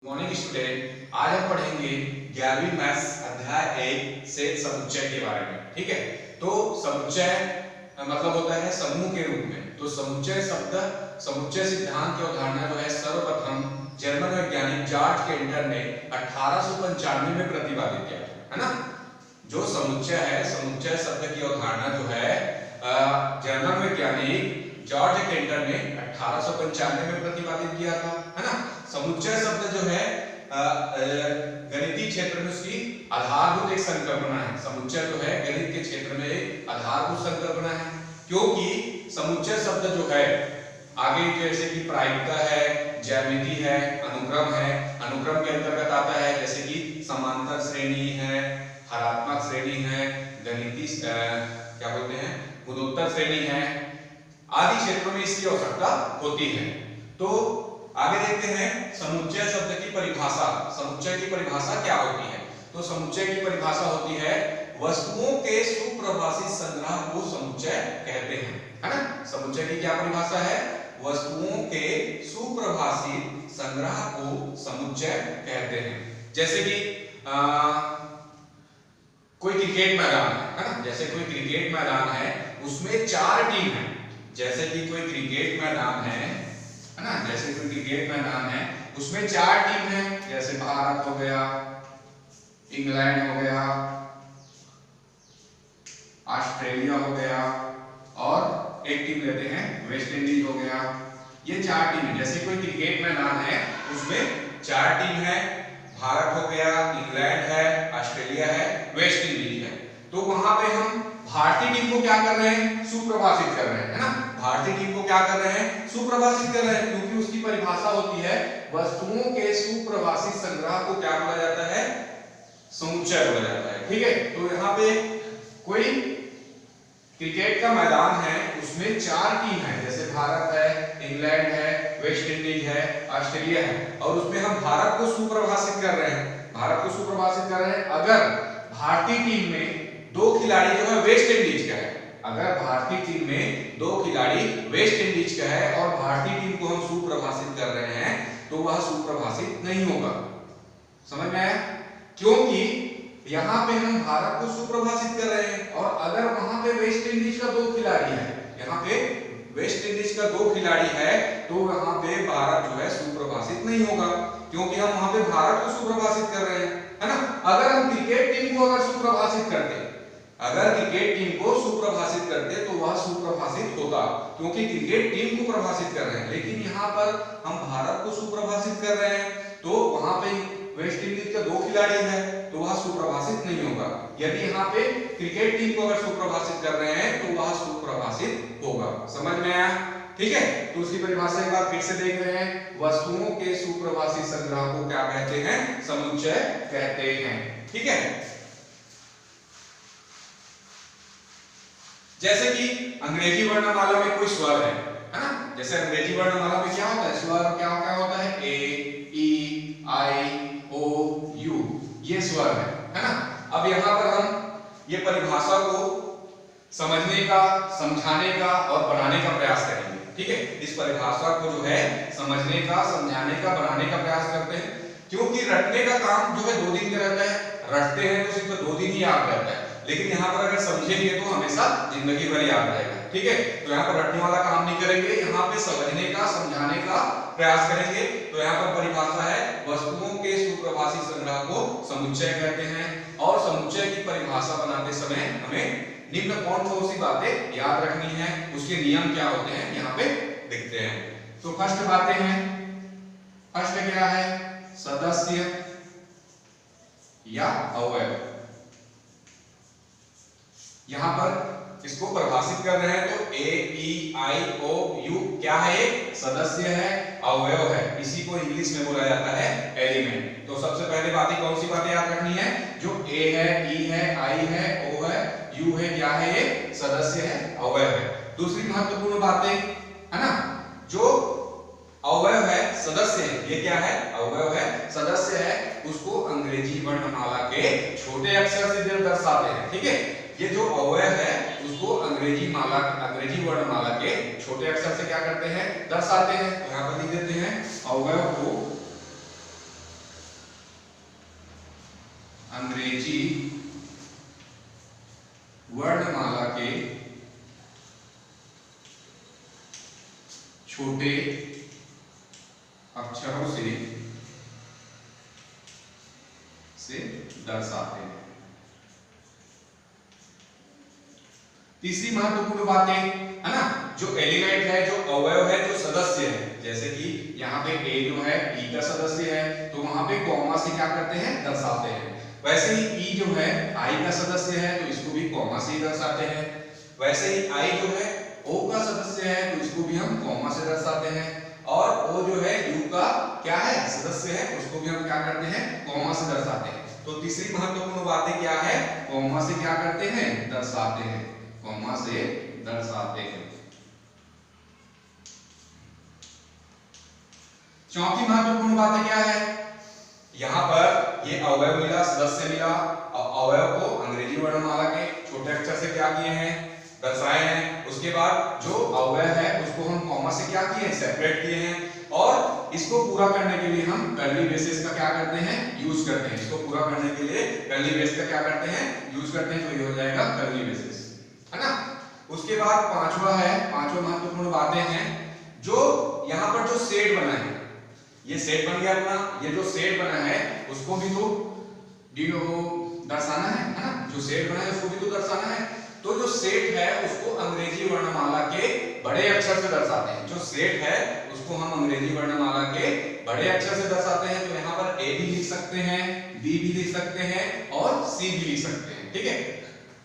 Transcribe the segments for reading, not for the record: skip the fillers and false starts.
Morning student, आज हम पढ़ेंगे 11वीं मैथ्स अध्याय 1 से समुच्चय के बारे में। ठीक है, तो समुच्चय मतलब होता है समूह के रूप में। तो समुच्चय शब्द, समुच्चय सिद्धांत की अवधारणा जो है सर्वप्रथम जर्मन वैज्ञानिक जॉर्ज केंटर ने 1895 में प्रतिपादित किया, है ना। जो समुच्चय है, समुच्चय शब्द की अवधारणा जो है जर्मन वैज्ञानिक जॉर्ज केंटर ने 1895 में प्रतिपादित किया था, है ना। समुच्चय शब्द जो है गणितीय क्षेत्र में उसकी आधारभूत एक संकल्पना है। समुच्चय जो है गणित के क्षेत्र में एक आधारभूत संकल्पना है, क्योंकि समुच्चय शब्द जो है आगे जैसे कि प्रायिकता है, ज्यामिति है, अनुक्रम है। अनुक्रम के अंतर्गत आता है जैसे कि समांतर श्रेणी है, हरात्मक श्रेणी है, गणितीय क्या बोलते हैं गुणोत्तर श्रेणी है, आदि क्षेत्रों में इसकी आवश्यकता होती है। तो आगे देखते हैं समुच्चय शब्द की परिभाषा। समुच्चय की परिभाषा क्या होती है? तो समुच्चय की परिभाषा होती है वस्तुओं के सुप्रभाषित संग्रह को समुच्चय कहते हैं, है ना। समुच्चय की क्या परिभाषा है? वस्तुओं के सुप्रभाषित संग्रह को समुच्चय कहते हैं। जैसे कि कोई क्रिकेट मैदान है ना। जैसे कोई क्रिकेट मैदान है, उसमें 4 टीम है। जैसे कि कोई क्रिकेट मैदान है ना, जैसे कोई क्रिकेट मैदान है, उसमें 4 टीम है। जैसे भारत हो गया, इंग्लैंड हो गया, ऑस्ट्रेलिया हो गया और एक टीम लेते हैं वेस्ट इंडीज हो गया। ये 4 टीम है। जैसे कोई क्रिकेट मैदान है, उसमें 4 टीम है, भारत हो गया, इंग्लैंड है, ऑस्ट्रेलिया है, वेस्ट इंडीज है। तो वहां पे हम भारतीय टीम को क्या कर रहे हैं? सुप्रभाषित कर रहे हैं, है ना। भारतीय टीम को क्या कर रहे हैं? सुप्रभाषित कर रहे हैं, क्योंकि उसकी परिभाषा होती है वस्तुओं के सुप्रभाषित संग्रह को क्या बोला जाता है? समुच्चय बोला जाता है। ठीक है, तो यहाँ पे कोई क्रिकेट का मैदान है, उसमें 4 टीम है। जैसे भारत है, इंग्लैंड है, वेस्ट इंडीज है, ऑस्ट्रेलिया है, और उसमें हम भारत को सुप्रभाषित कर रहे हैं। भारत को सुप्रभाषित कर रहे हैं। अगर भारतीय टीम में 2 खिलाड़ी जो है वेस्ट इंडीज का है, अगर भारतीय टीम में 2 खिलाड़ी वेस्ट इंडीज का है और भारतीय टीम को हम सुप्रभाषित कर रहे हैं, तो वह सुप्रभाषित नहीं होगा। समझ में आया? क्योंकि यहाँ पे हम भारत को सुप्रभाषित कर रहे हैं, और अगर वहां पे वेस्ट इंडीज का 2 खिलाड़ी है, यहाँ पे वेस्ट इंडीज का 2 खिलाड़ी है, तो वहां पे भारत जो है सुप्रभाषित नहीं होगा, क्योंकि हम वहां पे भारत को सुप्रभाषित कर रहे हैं, है ना। अगर हम क्रिकेट टीम को अगर सुप्रभाषित करते, अगर क्रिकेट टीम को सुप्रभाषित करते, तो वह सुप्रभाषित होता, क्योंकि क्रिकेट टीम को प्रभाषित कर रहे हैं। लेकिन यहाँ पर हम भारत को सुप्रभाषित कर रहे हैं, तो वहां पे वेस्ट इंडीज का 2 खिलाड़ी है, तो वह सुप्रभाषित नहीं होगा। यदि यहाँ पे क्रिकेट टीम को अगर सुप्रभाषित कर रहे हैं, तो वह सुप्रभाषित होगा। समझ में आया? ठीक है, तो उसकी परिभाषा एक बार फिर से देख रहे हैं। वस्तुओं के सुप्रभाषित संग्रह को क्या कहते हैं? समुच्चय कहते हैं। ठीक है, जैसे कि अंग्रेजी वर्णमाला में कोई स्वर है ना। जैसे अंग्रेजी वर्णमाला में क्या होता है? स्वर क्या क्या होता है? ए, ई, आई, ओ, यू, ये स्वर है ना। अब यहाँ पर हम ये परिभाषा को समझने का, समझाने का और बनाने का प्रयास करेंगे। ठीक है, इस परिभाषा को जो है समझने का, समझाने का, बनाने का प्रयास करते हैं, क्योंकि रटने का काम जो है 2 दिन का रहता है। रटते हैं तो सिर्फ 2 दिन ही याद रहता है, लेकिन यहाँ पर अगर समझेंगे तो हमेशा जिंदगी भर याद रहेगा। ठीक है, तो यहाँ पर रटने वाला काम नहीं करेंगे, यहाँ पे समझने का, समझाने का प्रयास करेंगे। तो यहाँ पर परिभाषा है वस्तुओं के सुप्रभाषित संग्रह को समुच्चय कहते हैं, और समुच्चय की परिभाषा बनाते समय हमें निम्न कौन सी बातें याद रखनी है, उसके नियम क्या होते हैं, यहाँ पे देखते हैं। तो फर्स्ट बातें हैं, फर्स्ट क्या है? सदस्य या अवयव। यहां पर इसको परिभाषित कर रहे हैं, तो ए, ई, आई, ओ, यू क्या है? एक सदस्य है, अवयव है। इसी को इंग्लिश में बोला जाता है एलिमेंट। तो सबसे पहले बातें कौन सी बातें याद रखनी है? जो ए है, ई है, आई है, ओ है, यू है, क्या है? ये सदस्य है, अवयव है। दूसरी महत्वपूर्ण बातें है ना, जो अवयव है, सदस्य है, ये क्या है? अवयव है, सदस्य है, उसको अंग्रेजी वर्णमाला के छोटे अक्षर से दर्शाते हैं। ठीक है, ये जो अवयव है उसको अंग्रेजी वर्णमाला के छोटे अक्षर से क्या करते हैं? दर्शाते हैं। तो यहाँ पर लिख देते हैं अवयव को अंग्रेजी वर्णमाला के छोटे अक्षरों से दर्शाते हैं। तीसरी महत्वपूर्ण बातें है ना, जो एलिमेंट है, जो अवयव है, जो सदस्य है, जैसे कि यहाँ पे ए जो है ई का सदस्य है, तो वहां पे कॉमा से क्या करते हैं, दर्शाते हैं। वैसे ही ई जो है आई का सदस्य है, तो इसको भी कॉमा से ही दर्शाते हैं। वैसे ही आई जो है ओ का सदस्य है, तो इसको भी हम कॉमा से दर्शाते हैं। और ओ जो है यू का क्या है, सदस्य है, उसको भी हम क्या करते हैं, कॉमा से दर्शाते हैं। तो तीसरी महत्वपूर्ण बातें क्या है, कॉमा से क्या करते हैं, दर्शाते हैं, कॉमा से दर्शाते हैं। चौथी महत्वपूर्ण बातें क्या है, यहां पर ये अवयव मिला, सदस्य मिला, अवयव को अंग्रेजी वर्णमाला के छोटे अक्षर से क्या किए हैं, दर्शाए हैं। उसके बाद जो अवयव है उसको हम कॉमा से क्या किए हैं, सेपरेट किए हैं। और इसको पूरा करने के लिए हम कर्ली ब्रेसेस का क्या करते हैं, यूज करते हैं। इसको पूरा करने के लिए कर्ली ब्रेस का क्या करते हैं, यूज करते हैं। तो ये हो जाएगा कर्ली ब्रेसेस, है ना। उसके बाद पांचवा है, पांचवा महत्वपूर्ण बातें हैं, जो यहाँ पर जो सेट बना है, ये सेट बन गया अपना, ये जो सेट बना है उसको भी तो दर्शाना है ना, जो सेट बना है उसको भी तो दर्शाना है। तो जो सेट है उसको अंग्रेजी वर्णमाला के बड़े अक्षर से दर्शाते हैं। जो सेट है उसको हम अंग्रेजी वर्णमाला के बड़े अक्षर से दर्शाते हैं। तो यहाँ पर ए भी लिख सकते हैं, बी भी लिख सकते हैं और सी भी लिख सकते हैं, ठीक है।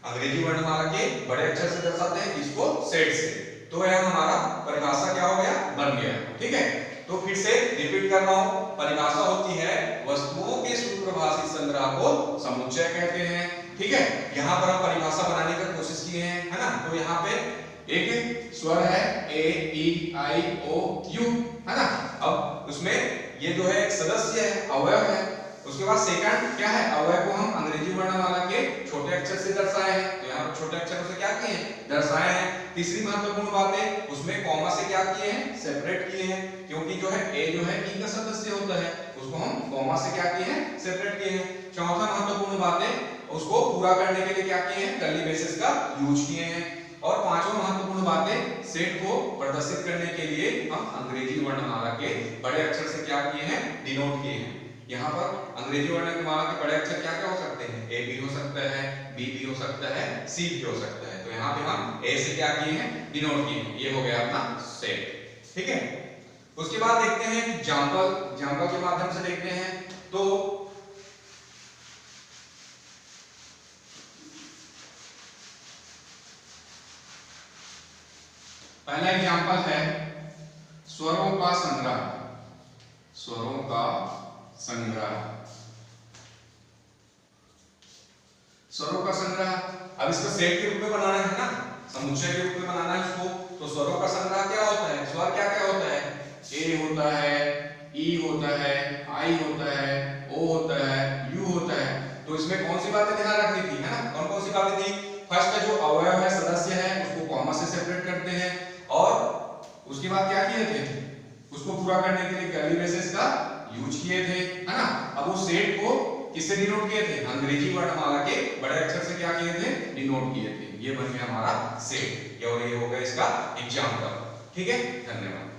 अंग्रेजी वर्णमाला के बड़े अक्षर से दर्शाते हैं, इसको सेट से। तो यह हमारा परिभाषा क्या हो गया, बन गया, ठीक है। तो फिर से रिपीट कर रहा हूं, परिभाषा होती है वस्तुओं के सूत्रभाषी संग्रह को समुच्चय कहते हैं, ठीक है। यहाँ पर हम परिभाषा बनाने की कोशिश किए हैं, है ना। तो यहाँ पे एक स्वर है ए ई आई ओ यू, है ना। अब उसमें ये जो है एक सदस्य है, अवयव है। उसके बाद सेकंड क्या है, अवयव को हम अंग्रेजी वर्णमाला के छोटे अक्षर से दर्शाए हैं। तो यहाँ पर छोटे अक्षरों से क्या किए हैं, दर्शाए हैं। तीसरी महत्वपूर्ण बात है, उसमें कॉमा से क्या किए हैं, सेपरेट किए हैं। क्योंकि जो है ए जो है ई का सदस्य होता है, उसको हम कॉमा से क्या किए हैं, सेपरेट किए हैं। चौथा महत्वपूर्ण बात है, उसको पूरा करने के लिए क्या किए हैं, कर्ली ब्रेसेस का यूज किए हैं। और पांचवा महत्वपूर्ण बात है, सेट को प्रदर्शित करने के लिए हम अंग्रेजी वर्णमाला के बड़े अक्षर से क्या किए हैं, डिनोट किए हैं। यहाँ पर अंग्रेजी वर्णमाला के बड़े अक्षर क्या क्या हो सकते हैं, ए भी हो सकता है, बी भी हो सकता है, सी भी हो सकता है। तो यहाँ पे हम ए से क्या किए हैं, डिनोट किए हैं। ये हो गया अपना सेट, ठीक है। उसके बाद देखते हैं एग्जांपल के माध्यम से देखते हैं। तो पहला एग्जांपल है स्वरों का संग्रह, स्वरों का संग्रह, स्वरों का संग्रह। अब इसको सेट के रूप में बनाना है ना, समुच्चय के रूप में बनाना है उसको। तो स्वरों का संग्रह क्या होता है, स्वर क्या क्या होता है, ए होता है, ई होता है, आई होता है, ओ होता है, यू होता है। तो इसमें कौन सी बातें ध्यान रखनी थी, है ना, कौन कौन सी बातें थी। फर्स्ट जो अवयव है, सदस्य है, उसको कॉमा से सेपरेट करते हैं। और उसके बाद क्या किए थे, उसको पूरा करने के लिए कर्ली ब्रेसेस का यूज किए थे, है ना। अब वो सेट को किससे डिनोट किए थे, अंग्रेजी वर्णमाला के बड़े अक्षर से क्या किए थे, डिनोट किए थे। ये बन गया हमारा सेट, और ये हो गया इसका एग्जांपल, ठीक है। धन्यवाद।